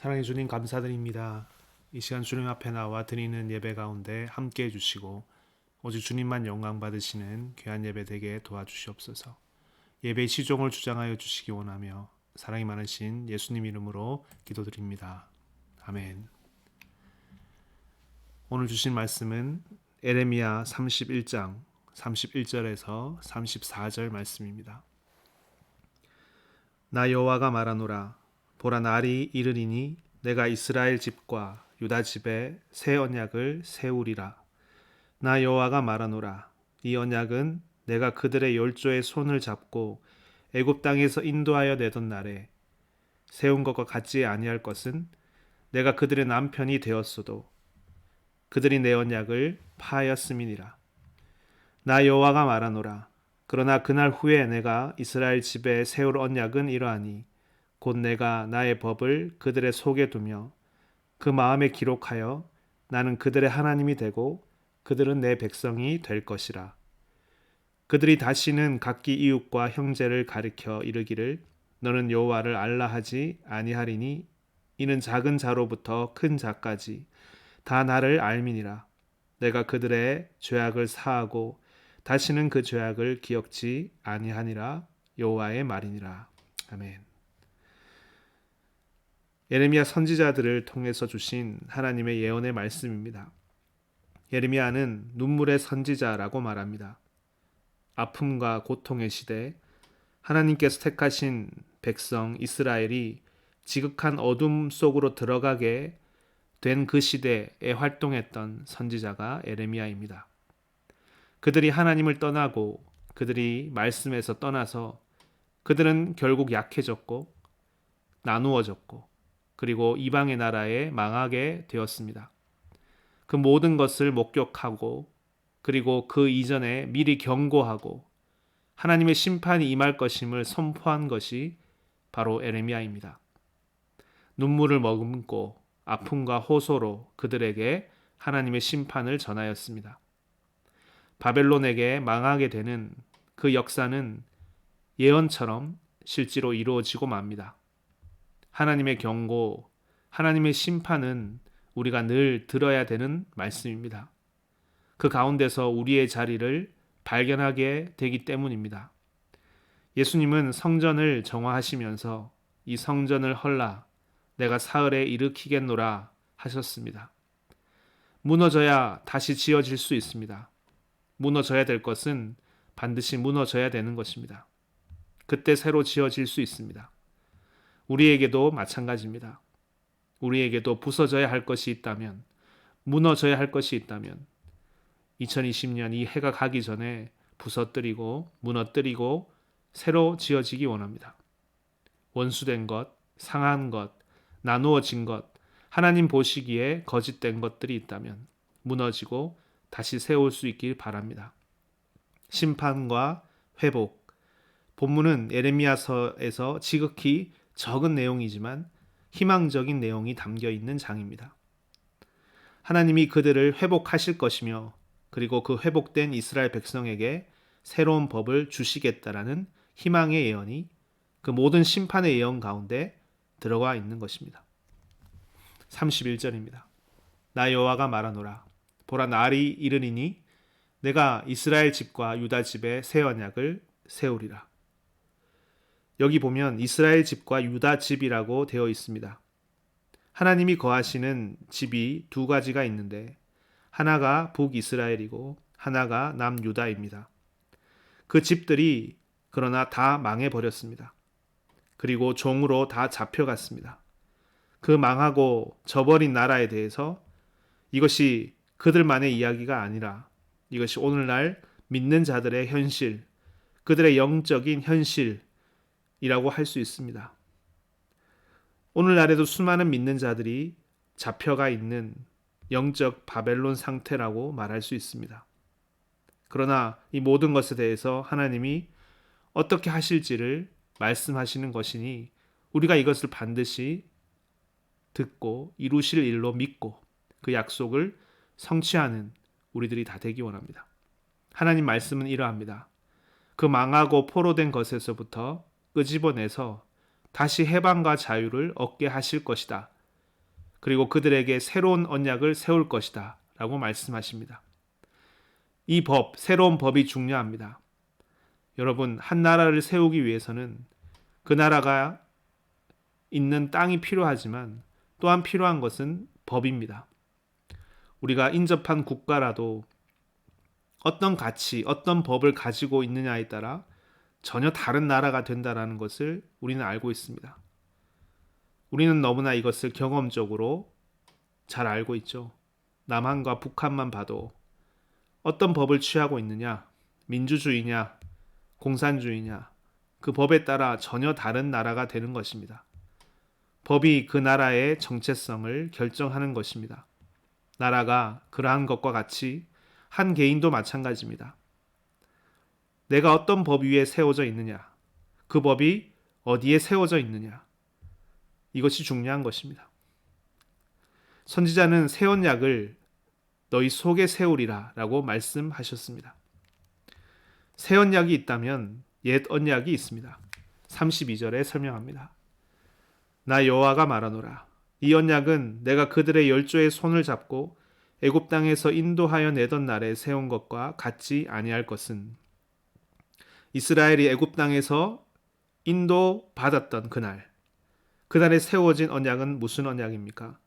사랑해 주님 감사드립니다. 이 시간 주님 앞에 나와 드리는 예배 가운데 함께 해주시고 오직 주님만 영광 받으시는 귀한 예배 되게 도와주시옵소서. 예배의 시종을 주장하여 주시기 원하며 사랑이 많으신 예수님 이름으로 기도드립니다. 아멘. 오늘 주신 말씀은 에레미야 31장 31절에서 34절 말씀입니다. 나 여호와가 말하노라. 보라, 날이 이르리니 내가 이스라엘 집과 유다 집에 새 언약을 세우리라. 나 여호와가 말하노라. 이 언약은 내가 그들의 열조의 손을 잡고 애굽 땅에서 인도하여 내던 날에 세운 것과 같지 아니할 것은 내가 그들의 남편이 되었어도 그들이 내 언약을 파하였음이니라. 나 여호와가 말하노라. 그러나 그날 후에 내가 이스라엘 집에 세울 언약은 이러하니 곧 내가 나의 법을 그들의 속에 두며 그 마음에 기록하여 나는 그들의 하나님이 되고 그들은 내 백성이 될 것이라. 그들이 다시는 각기 이웃과 형제를 가리켜 이르기를 너는 여호와를 알라 하지 아니하리니 이는 작은 자로부터 큰 자까지 다 나를 알미니라. 내가 그들의 죄악을 사하고 다시는 그 죄악을 기억지 아니하니라. 여호와의 말이니라. 아멘. 예레미야 선지자들을 통해서 주신 하나님의 예언의 말씀입니다. 예레미야는 눈물의 선지자라고 말합니다. 아픔과 고통의 시대, 하나님께서 택하신 백성 이스라엘이 지극한 어둠 속으로 들어가게 된 그 시대에 활동했던 선지자가 예레미야입니다. 그들이 하나님을 떠나고 그들이 말씀에서 떠나서 그들은 결국 약해졌고 나누어졌고 그리고 이방의 나라에 망하게 되었습니다. 그 모든 것을 목격하고 그리고 그 이전에 미리 경고하고 하나님의 심판이 임할 것임을 선포한 것이 바로 에레미야입니다. 눈물을 머금고 아픔과 호소로 그들에게 하나님의 심판을 전하였습니다. 바벨론에게 망하게 되는 그 역사는 예언처럼 실제로 이루어지고 맙니다. 하나님의 경고, 하나님의 심판은 우리가 늘 들어야 되는 말씀입니다. 그 가운데서 우리의 자리를 발견하게 되기 때문입니다. 예수님은 성전을 정화하시면서 이 성전을 헐라 내가 사흘에 일으키겠노라 하셨습니다. 무너져야 다시 지어질 수 있습니다. 무너져야 될 것은 반드시 무너져야 되는 것입니다. 그때 새로 지어질 수 있습니다. 우리에게도 마찬가지입니다. 우리에게도 부서져야 할 것이 있다면, 무너져야 할 것이 있다면 2020년 이 해가 가기 전에 부서뜨리고 무너뜨리고 새로 지어지기 원합니다. 원수된 것, 상한 것, 나누어진 것, 하나님 보시기에 거짓된 것들이 있다면 무너지고 다시 세울 수 있길 바랍니다. 심판과 회복. 본문은 예레미야서에서 지극히 적은 내용이지만 희망적인 내용이 담겨 있는 장입니다. 하나님이 그들을 회복하실 것이며 그리고 그 회복된 이스라엘 백성에게 새로운 법을 주시겠다라는 희망의 예언이 그 모든 심판의 예언 가운데 들어가 있는 것입니다. 31절입니다. 나 여호와가 말하노라. 보라, 날이 이르리니 내가 이스라엘 집과 유다 집에 새 언약을 세우리라. 여기 보면 이스라엘 집과 유다 집이라고 되어 있습니다. 하나님이 거하시는 집이 두 가지가 있는데 하나가 북이스라엘이고 하나가 남유다입니다. 그 집들이 그러나 다 망해버렸습니다. 그리고 종으로 다 잡혀갔습니다. 그 망하고 저버린 나라에 대해서 이것이 그들만의 이야기가 아니라 이것이 오늘날 믿는 자들의 현실, 그들의 영적인 현실이라고 할 수 있습니다. 오늘날에도 수많은 믿는 자들이 잡혀가 있는 영적 바벨론 상태라고 말할 수 있습니다. 그러나 이 모든 것에 대해서 하나님이 어떻게 하실지를 말씀하시는 것이니 우리가 이것을 반드시 듣고 이루실 일로 믿고 그 약속을 성취하는 우리들이 다 되기 원합니다. 하나님 말씀은 이러합니다. 그 망하고 포로된 것에서부터 끄집어내서 다시 해방과 자유를 얻게 하실 것이다 그리고 그들에게 새로운 언약을 세울 것이다 라고 말씀하십니다. 이 법, 새로운 법이 중요합니다. 여러분, 한 나라를 세우기 위해서는 그 나라가 있는 땅이 필요하지만 또한 필요한 것은 법입니다. 우리가 인접한 국가라도 어떤 가치, 어떤 법을 가지고 있느냐에 따라 전혀 다른 나라가 된다는 것을 우리는 알고 있습니다. 우리는 너무나 이것을 경험적으로 잘 알고 있죠. 남한과 북한만 봐도 어떤 법을 취하고 있느냐, 민주주의냐, 공산주의냐, 그 법에 따라 전혀 다른 나라가 되는 것입니다. 법이 그 나라의 정체성을 결정하는 것입니다. 나라가 그러한 것과 같이 한 개인도 마찬가지입니다. 내가 어떤 법 위에 세워져 있느냐, 그 법이 어디에 세워져 있느냐, 이것이 중요한 것입니다. 선지자는 새 언약을 너희 속에 세우리라 라고 말씀하셨습니다. 새 언약이 있다면 옛 언약이 있습니다. 32절에 설명합니다. 나 여호와가 말하노라. 이 언약은 내가 그들의 열조의 손을 잡고 애굽 땅에서 인도하여 내던 날에 세운 것과 같지 아니할 것은 이스라엘이 애굽 땅에서 인도받았던 그날에 세워진 언약은 무슨 언약입니까?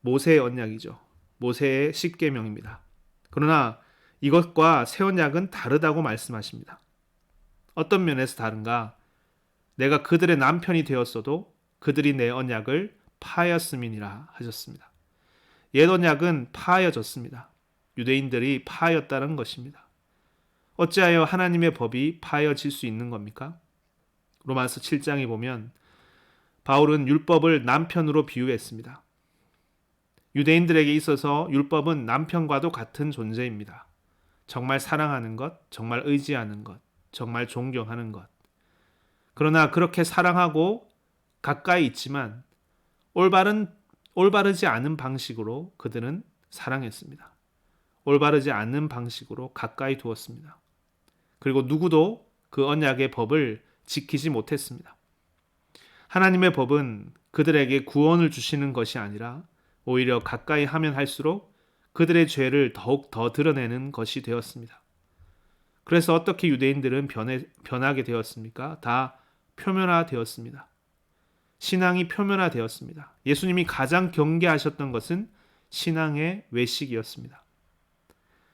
모세의 언약이죠. 모세의 십계명입니다. 그러나 이것과 새 언약은 다르다고 말씀하십니다. 어떤 면에서 다른가? 내가 그들의 남편이 되었어도 그들이 내 언약을 파하였음이니라 하셨습니다. 옛 언약은 파하여졌습니다. 유대인들이 파하였다는 것입니다. 어찌하여 하나님의 법이 파하여질 수 있는 겁니까? 로마서 7장에 보면 바울은 율법을 남편으로 비유했습니다. 유대인들에게 있어서 율법은 남편과도 같은 존재입니다. 정말 사랑하는 것, 정말 의지하는 것, 정말 존경하는 것. 그러나 그렇게 사랑하고 가까이 있지만 올바르지 않은 방식으로 그들은 사랑했습니다. 올바르지 않은 방식으로 가까이 두었습니다. 그리고 누구도 그 언약의 법을 지키지 못했습니다. 하나님의 법은 그들에게 구원을 주시는 것이 아니라 오히려 가까이 하면 할수록 그들의 죄를 더욱 더 드러내는 것이 되었습니다. 그래서 어떻게 유대인들은 변하게 되었습니까? 다 표면화되었습니다. 신앙이 표면화되었습니다. 예수님이 가장 경계하셨던 것은 신앙의 외식이었습니다.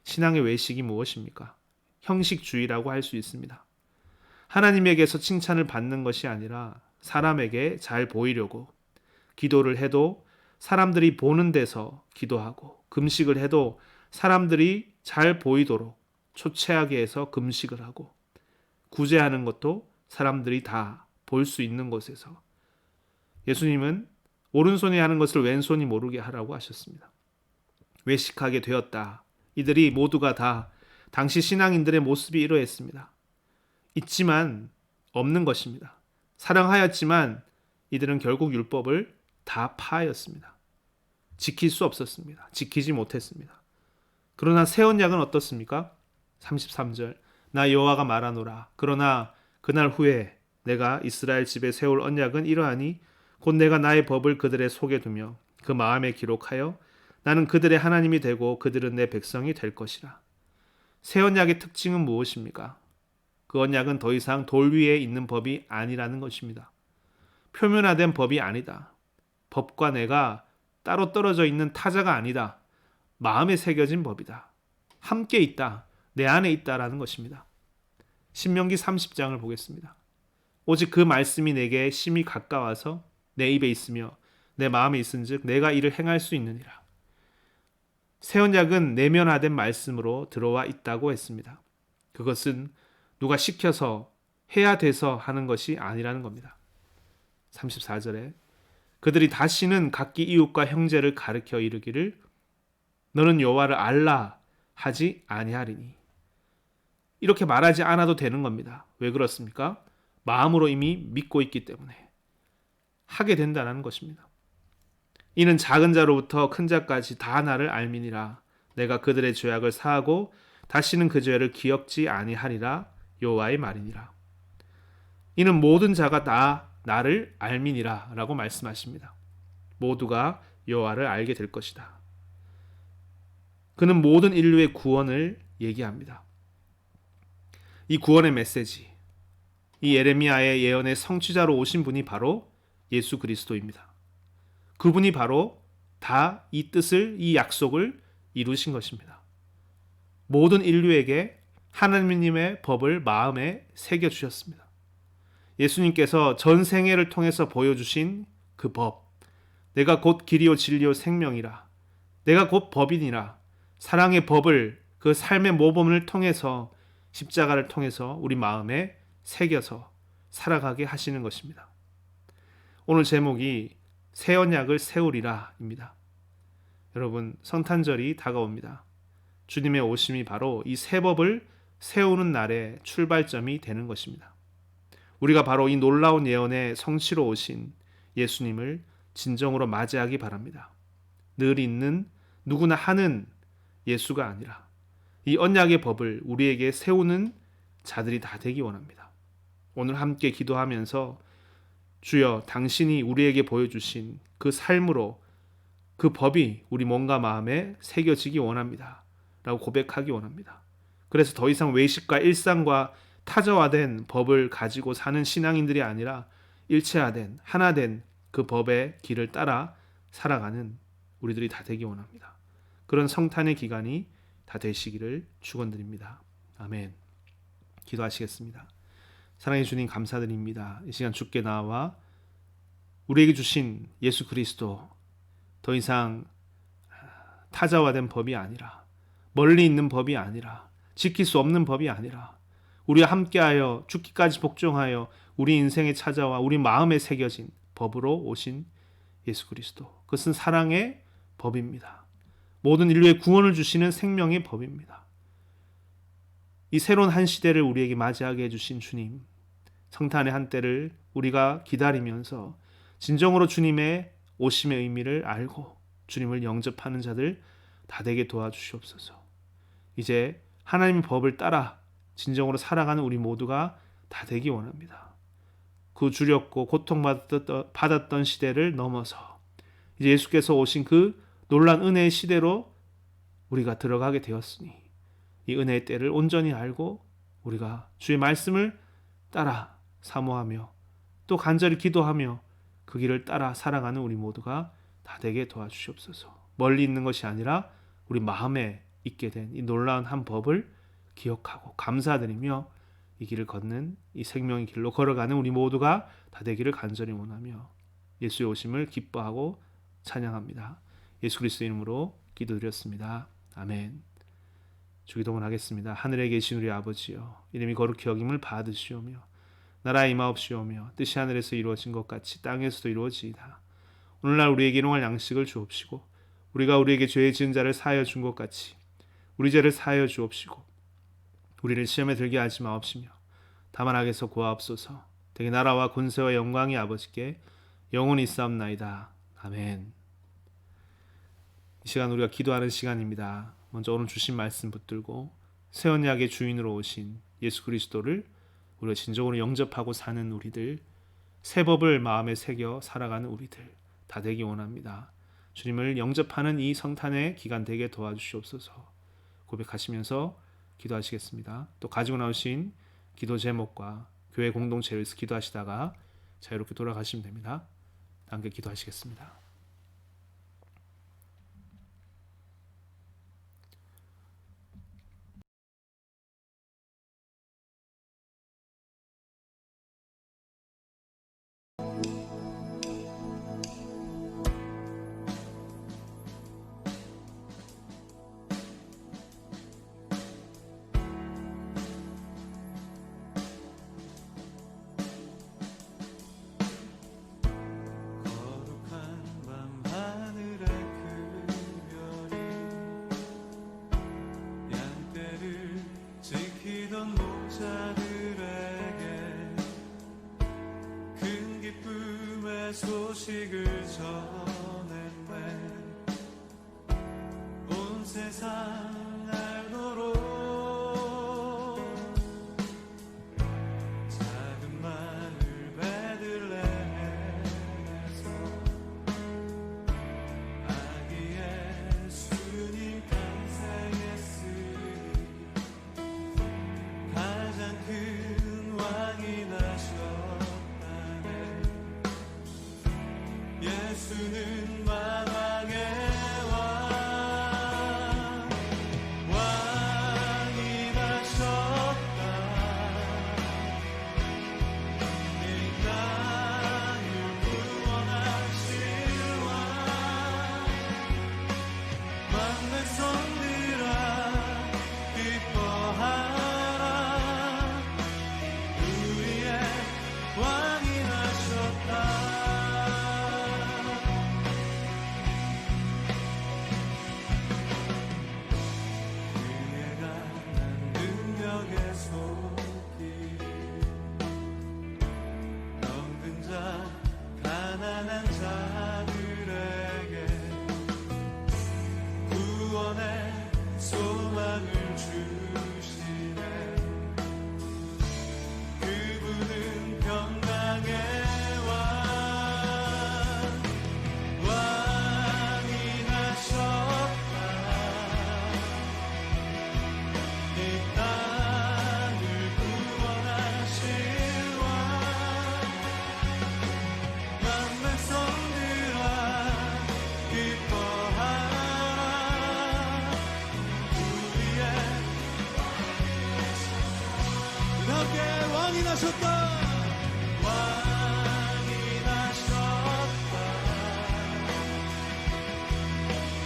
신앙의 외식이 무엇입니까? 형식주의라고 할 수 있습니다. 하나님에게서 칭찬을 받는 것이 아니라 사람에게 잘 보이려고 기도를 해도 사람들이 보는 데서 기도하고 금식을 해도 사람들이 잘 보이도록 초췌하게 해서 금식을 하고 구제하는 것도 사람들이 다 볼 수 있는 곳에서 예수님은 오른손이 하는 것을 왼손이 모르게 하라고 하셨습니다. 외식하게 되었다. 이들이 모두가 다 당시 신앙인들의 모습이 이러했습니다. 있지만 없는 것입니다. 사랑하였지만 이들은 결국 율법을 다 파하였습니다. 지킬 수 없었습니다. 지키지 못했습니다. 그러나 새 언약은 어떻습니까? 33절 나 여호와가 말하노라. 그러나 그날 후에 내가 이스라엘 집에 세울 언약은 이러하니 곧 내가 나의 법을 그들의 속에 두며 그 마음에 기록하여 나는 그들의 하나님이 되고 그들은 내 백성이 될 것이라. 새 언약의 특징은 무엇입니까? 그 언약은 더 이상 돌 위에 있는 법이 아니라는 것입니다. 표면화된 법이 아니다. 법과 내가 따로 떨어져 있는 타자가 아니다. 마음에 새겨진 법이다. 함께 있다. 내 안에 있다라는 것입니다. 신명기 30장을 보겠습니다. 오직 그 말씀이 내게 심히 가까워서 내 입에 있으며 내 마음에 있은즉 내가 이를 행할 수 있느니라. 새 언약은 내면화된 말씀으로 들어와 있다고 했습니다. 그것은 누가 시켜서 해야 돼서 하는 것이 아니라는 겁니다. 34절에 그들이 다시는 각기 이웃과 형제를 가르쳐 이르기를 너는 여호와를 알라 하지 아니하리니. 이렇게 말하지 않아도 되는 겁니다. 왜 그렇습니까? 마음으로 이미 믿고 있기 때문에 하게 된다는 것입니다. 이는 작은 자로부터 큰 자까지 다 나를 알미니라. 내가 그들의 죄악을 사하고 다시는 그 죄를 기억지 아니하리라. 여호와의 말이니라. 이는 모든 자가 다 나를 알미니라 라고 말씀하십니다. 모두가 여호와를 알게 될 것이다. 그는 모든 인류의 구원을 얘기합니다. 이 구원의 메시지, 이 예레미야의 예언의 성취자로 오신 분이 바로 예수 그리스도입니다. 그분이 바로 다 이 뜻을, 이 약속을 이루신 것입니다. 모든 인류에게 하나님의 법을 마음에 새겨주셨습니다. 예수님께서 전 생애를 통해서 보여주신 그 법, 내가 곧 길이요 진리요 생명이라, 내가 곧 법이니라, 사랑의 법을, 그 삶의 모범을 통해서, 십자가를 통해서 우리 마음에 새겨서 살아가게 하시는 것입니다. 오늘 제목이 새 언약을 세우리라 입니다. 여러분, 성탄절이 다가옵니다. 주님의 오심이 바로 이 새 법을 세우는 날의 출발점이 되는 것입니다. 우리가 바로 이 놀라운 예언의 성취로 오신 예수님을 진정으로 맞이하기 바랍니다. 늘 있는, 누구나 하는 예수가 아니라 이 언약의 법을 우리에게 세우는 자들이 다 되기 원합니다. 오늘 함께 기도하면서 주여, 당신이 우리에게 보여주신 그 삶으로 그 법이 우리 몸과 마음에 새겨지기 원합니다 라고 고백하기 원합니다. 그래서 더 이상 외식과 일상과 타저화된 법을 가지고 사는 신앙인들이 아니라 일체화된, 하나된 그 법의 길을 따라 살아가는 우리들이 다 되기 원합니다. 그런 성탄의 기간이 다 되시기를 축원드립니다. 아멘. 기도하시겠습니다. 사랑해 주님, 감사드립니다. 이 시간 주께 나와 우리에게 주신 예수 그리스도, 더 이상 타자화된 법이 아니라, 멀리 있는 법이 아니라, 지킬 수 없는 법이 아니라, 우리와 함께하여 죽기까지 복종하여 우리 인생에 찾아와 우리 마음에 새겨진 법으로 오신 예수 그리스도, 그것은 사랑의 법입니다. 모든 인류의 구원을 주시는 생명의 법입니다. 이 새로운 한 시대를 우리에게 맞이하게 해주신 주님, 성탄의 한때를 우리가 기다리면서 진정으로 주님의 오심의 의미를 알고 주님을 영접하는 자들 다 되게 도와주시옵소서. 이제 하나님의 법을 따라 진정으로 살아가는 우리 모두가 다 되기 원합니다. 그 주렵고 고통받았던 시대를 넘어서 이제 예수께서 오신 그 놀란 은혜의 시대로 우리가 들어가게 되었으니 이 은혜의 때를 온전히 알고 우리가 주의 말씀을 따라 사모하며 또 간절히 기도하며 그 길을 따라 살아가는 우리 모두가 다 되게 도와주시옵소서. 멀리 있는 것이 아니라 우리 마음에 있게 된 이 놀라운 한 법을 기억하고 감사드리며 이 길을 걷는, 이 생명의 길로 걸어가는 우리 모두가 다 되기를 간절히 원하며 예수의 오심을 기뻐하고 찬양합니다. 예수 그리스도 이름으로 기도드렸습니다. 아멘. 주기도문 하겠습니다. 하늘에 계신 우리 아버지여, 이름이 거룩히 여김을 받으시오며 나라의 임하옵시오며 뜻이 하늘에서 이루어진 것 같이 땅에서도 이루어지이다. 오늘날 우리에게 일용할 양식을 주옵시고 우리가 우리에게 죄 지은 자를 사하여 준 것 같이 우리 죄를 사하여 주옵시고 우리를 시험에 들게 하지 마옵시며 다만 악에서 구하옵소서. 대개 나라와 권세와 영광이 아버지께 영원히 있사옵나이다. 아멘. 이 시간 우리가 기도하는 시간입니다. 먼저 오늘 주신 말씀 붙들고 새 언약의 주인으로 오신 예수 그리스도를 우리가 진정으로 영접하고 사는 우리들, 새 법을 마음에 새겨 살아가는 우리들 다 되기 원합니다. 주님을 영접하는 이 성탄의 기간 되게 도와주시옵소서. 고백하시면서 기도하시겠습니다. 또 가지고 나오신 기도 제목과 교회 공동체를 위해서 기도하시다가 자유롭게 돌아가시면 됩니다. 함께 기도하시겠습니다. 소식을 전했네. 온 세상 알도록 작은 마을 베들레헴에서 예수는 만왕의 왕 왕이 나셨다 이 땅을 구원하실 왕 만내 성들아 기뻐하라 우리의 왕이 나셨다 그의 강한 능력의 손길 병든 자 가난한 자들에게 구원의 소망을 주시네 그분은 평강의 왕 왕이 나셨다 이 땅을 구원하실 왕 만내 성들아 기뻐하라 우리의 함께 왕이 나셨다 왕이 나셨다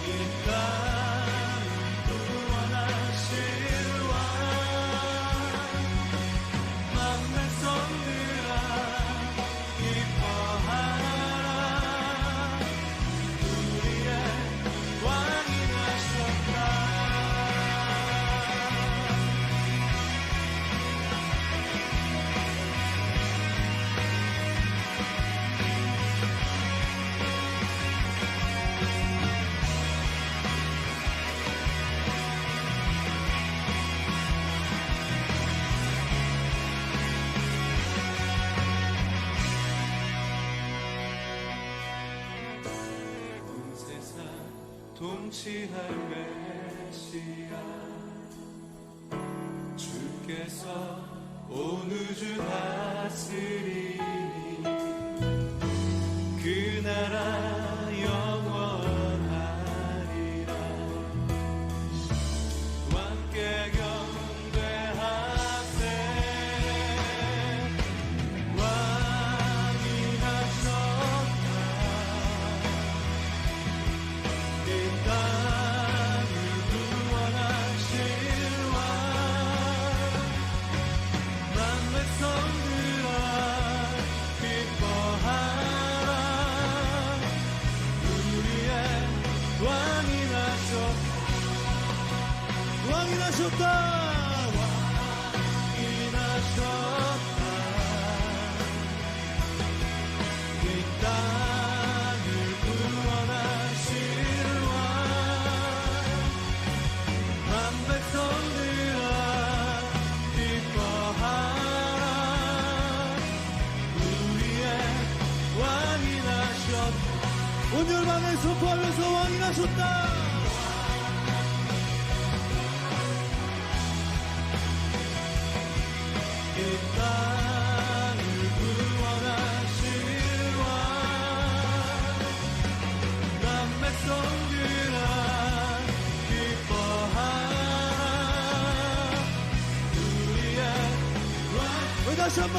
이 땅을 구원하실 왕 만내 성들아 기뻐하라 우리의 왕이 나셨다 온 세상 통치할 메시아 주께서 온 우주 다스리니 그 나라 영원하리라 함께 경배하세 왕이 나셨다 이 땅을 구원하실 왕 만내 성들아 기뻐하라 우리의 왕이 나셨다 왕이 나셨다 왕이 나셨다 이 땅을 구원하실 왕 만백 성들아 기뻐하라 우리의 왕이 나셨다 온 열방을 선포하면서 왕이 나셨다 이 땅을 구원하실 왕 남의 성들아 기뻐하라 우리의 왕 다시 한번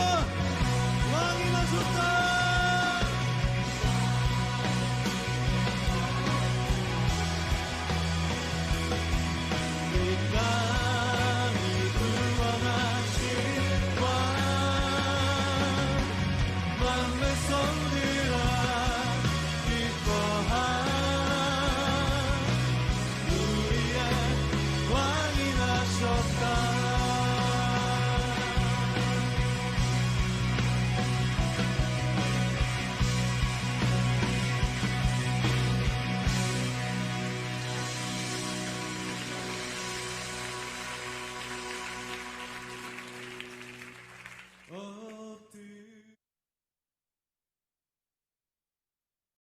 왕이 나셨다 이 땅을 구원하실 왕 만내 성들